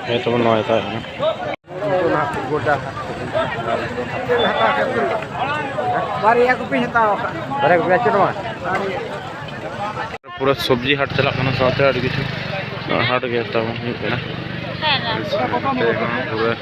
Itu menolak itu. पूरा सब्जी हाट चला साथ हाट गया पूरा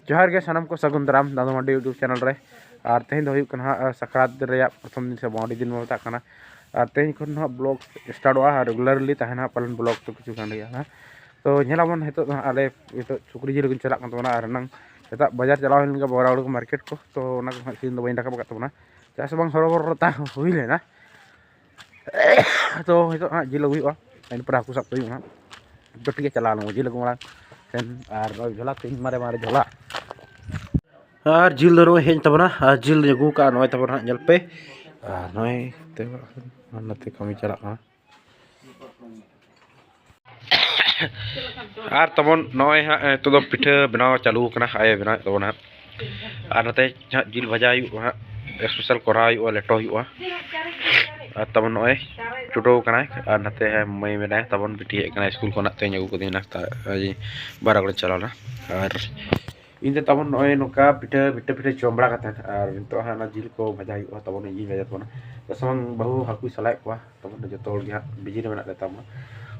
जोहार के सानम को सगुन दाराम दादू मांडी यूट्यूब चैनल रे और तेहन दो सकारात प्रथम दिन से बाउंडी दिन में बताना और तेहन खन ब्लॉग स्टार्टवा रेगुलरली तहना पालन ब्लॉग तो कुछ कान गया तो नेलाबन हेतो आले हेतो सुकरी जिल चला और नंग सेता बाजार चलाव लेन बरा उड़ मार्केट को तो सीन दो बइन रखा तबना चास बांग हरबर ता हुई लेना तो हेतो जिल हुआ इन पर हाकू सब हुई तो ठीक चला जिल को मारा और झोला तीन मारे मारे झोला और जिल दरो हेन तबना जिल जगू का नय तबना जल पे नय ते नते कमी चला और तबन नय तो दो पिठा बनाव चालू कना आए बना तबना और नते जिल भजा स्पेशल करा लेटो और तबन नय चुटो कना और नते मई में तबन पिटी स्कूल को नाते अगू को नाश्ता बारा को चलाना और इन तबन नय नोका पिठा पिठा पिठा जम बड़ा और तो ना जिल को भजा तबन इन भजा तबना तो समंग बहु हाकू सलाय को तबन जो बिजी में लेता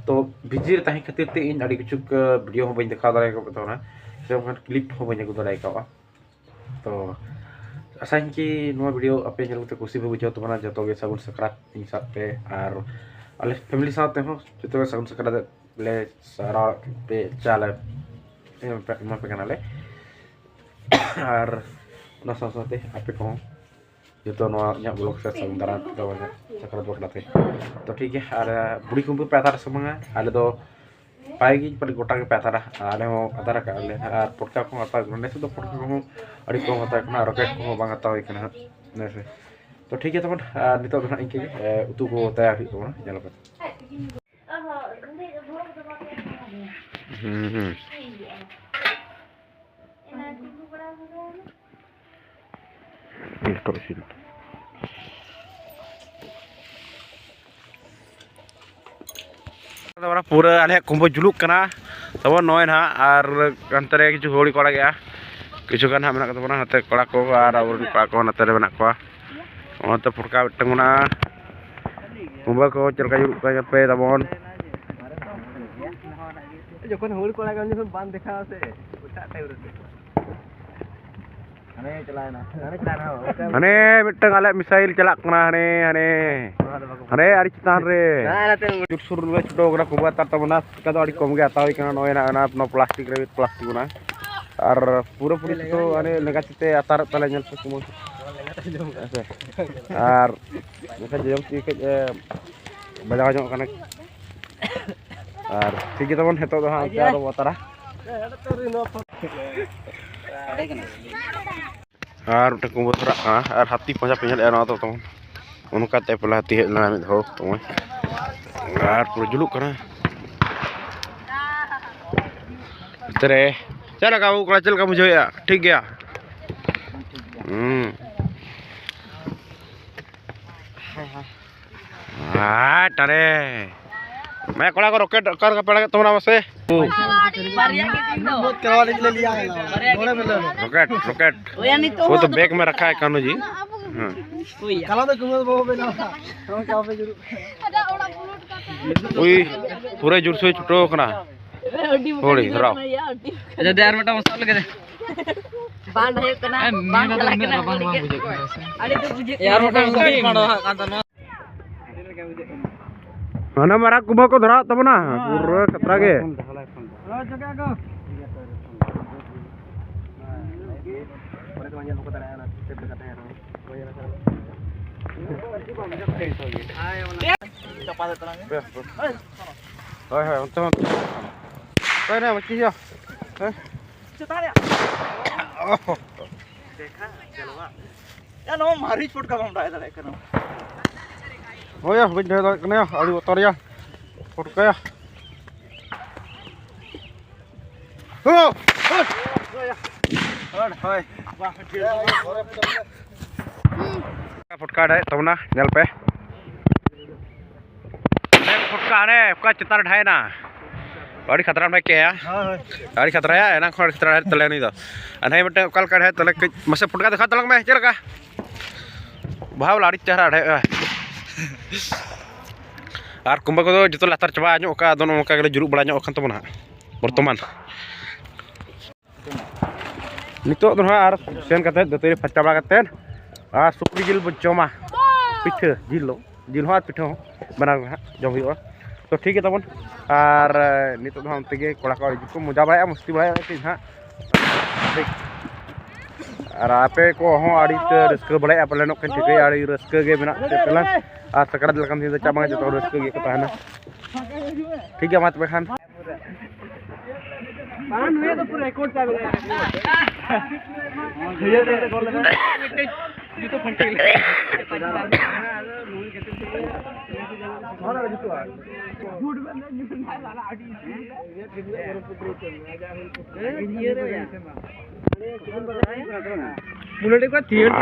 तो बिजी तहन खातिर ते इन अड़ी किचुक वीडियो हो बइन देखा दारे को तबना से क्लिप हो बइन अगू दारे का तो आसान कि नो वीडियो अपे जलते खुशी भी बुझाव तबना जो गे सगुन सकरात इन साथे और अले फैमिली साथे हो जो सगुन सकरात ले सारा पे चाले मा पे कनाले और ना साथे आपे को जो नो ब्लॉग से सगुन दारा तो सकरात बकलाते तो ठीक है और बुढ़ी कुंबू पैतार समंगा आले दो पाएगी पर गोटा के पैतारा आले हो अदार का आले और पटका को आता गने से तो पटका को अड़ी को आता कना रॉकेट को बांग आता होय कना नेसे तो ठीक है तबन नितो बना इनके उतु को तैयार हुई को जल पे पूरा आले कुंभ जुलुक कना तब नय ना और अंतरे किछु होड़ी कोड़ा गया किछु गान मेना तबना नते कोड़ा को और आवर कोड़ा को नते रे मेना को ओते फुटका टंगना कुंभ को चलका जुलुक का पे तबन जखन होड़ी कोड़ा गान जखन बांध देखा से उठा टाइम रे हने चलाना हने मिटंग आले मिसाइल चला कना हने हने अरे अड़ी चितान रे जुट सुर में छुटो गरा कुबा ता तबना का तो अड़ी कम गया ताई कना नय ना अपना प्लास्टिक रे प्लास्टिक ना और पूरा पूरी तो अरे लगा चिते अतार तले नेल से कुमो और जैसे जम की के बजा जो कना और ठीक तबन हेतो दो हां चार बतारा और कुंभ थरा और हाथी पंजा पेल एना तो तबन उनका ते पला हाथी हेना मिद हो तो और पूरा जुलुक कना तेरे चल का वो चल का मुझे ठीक गया अरे मैं कोड़ा को रॉकेट कर का पड़ा तुमरा से रॉकेट रॉकेट वो तो बैग में रखा है कानू जी पूरे जुड़ से छुटो कना होड़ी धराओ अच्छा देर में मसाला लगे बांध है कना बांध लगे ना अरे तो बुझे यार मोटा मुंडी मारो कांता ना मारा कुबा को धरा तब ना पूरा कतरा के जगह को चपा देता है होय होय उनते होय ना बच्ची जो चता रे देखा चलवा या नो मारी फुट का हम डाय दले कनो होय बिन दे कने आड़ी उतर या फुट का हो हट होय वाह फुटका है तब ना जल पे फुटका है का चितार ढाई ना अड़ी खतरा में क्या है अड़ी खतरा है ना खोड़ खतरा है तले नहीं तो अनहे मटे कल का है तले मसे फुटका दिखा तलंग में चल का भाव लाड़ी चेहरा है आर कुंबा को जो लातार चबा आजो का दोनों का गले जुरुक बड़ा खन तबना वर्तमान नितो दो आर सेन कते दतरी फच्चा बड़ा कते आर सुक्री जिल बचोमा पिठे जिल हो पिठे हो बना जम हुआ तो ठीक है तबन और नितो हम तेगे कोड़ा को को मजा बड़ा मस्ती बड़ा कि हां और आपे को हो आड़ी रस्क बड़ा अपलेनो कन ठीक है आड़ी रस्क गे बना पेला आ सकरा लकन दिन चाबा जो रस्क गे कता है ना ठीक है मत बेखान पान हुए तो पूरा रिकॉर्ड चालू है ये तो कर लगा ये तो फंटे मारा जितो झूठ बंदा नहीं लाला आड़ी ये रे यार बुलेट का थिएटर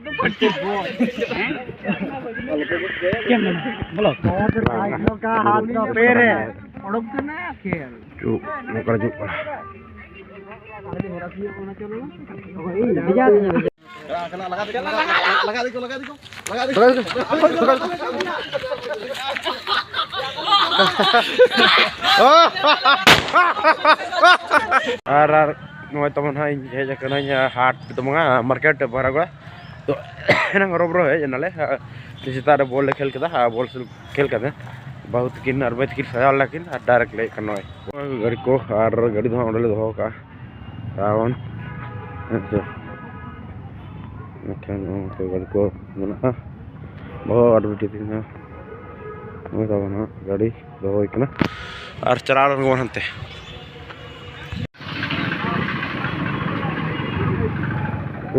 तो फंटे क्या बोलो का हाथ का पैर है उड़प ना खेल जो नकर जो लगा देखो आर नोय तमन हाय हेज कना हाट तमंगा मार्केट बरागवा तो ना रोब्रो है जनाले सितारे बॉल खेल कदा बॉल खेल कदा बहुत किन अरबत किन सजाल लेकिन डायरेक्ट ले कनो गाड़ी को आर गाड़ी दो ओडले दो का रावण अच्छा अच्छा तो गाड़ी को मना बहुत अडवटी दिन वो तो ना गाड़ी दो इकना आर चला रंगो हनते ओ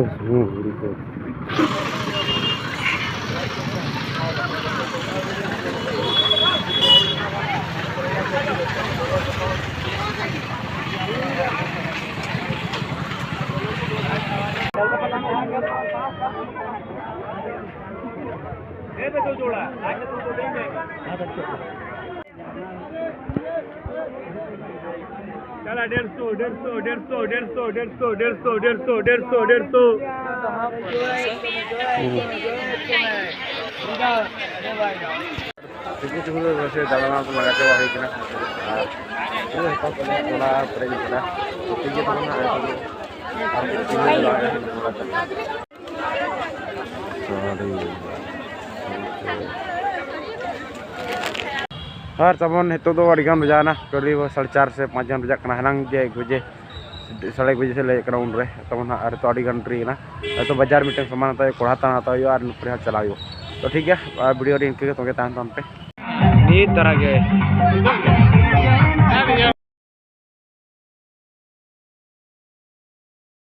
जोड़ा आगे तो देंगे चला 150 और तमन हेतु तो अड़ी गान बजाना करीब 4:30 से 5 गान बजा कना हनंग जे 1 बजे 1:30 बजे से ले ग्राउंड रे तमन और तो अड़ी गान ट्री ना तो बाजार मीटिंग सामान तो कोड़ा ता हता और नुपरे चलायो तो ठीक है वीडियो रे इनके तो के तान पे नी तरह के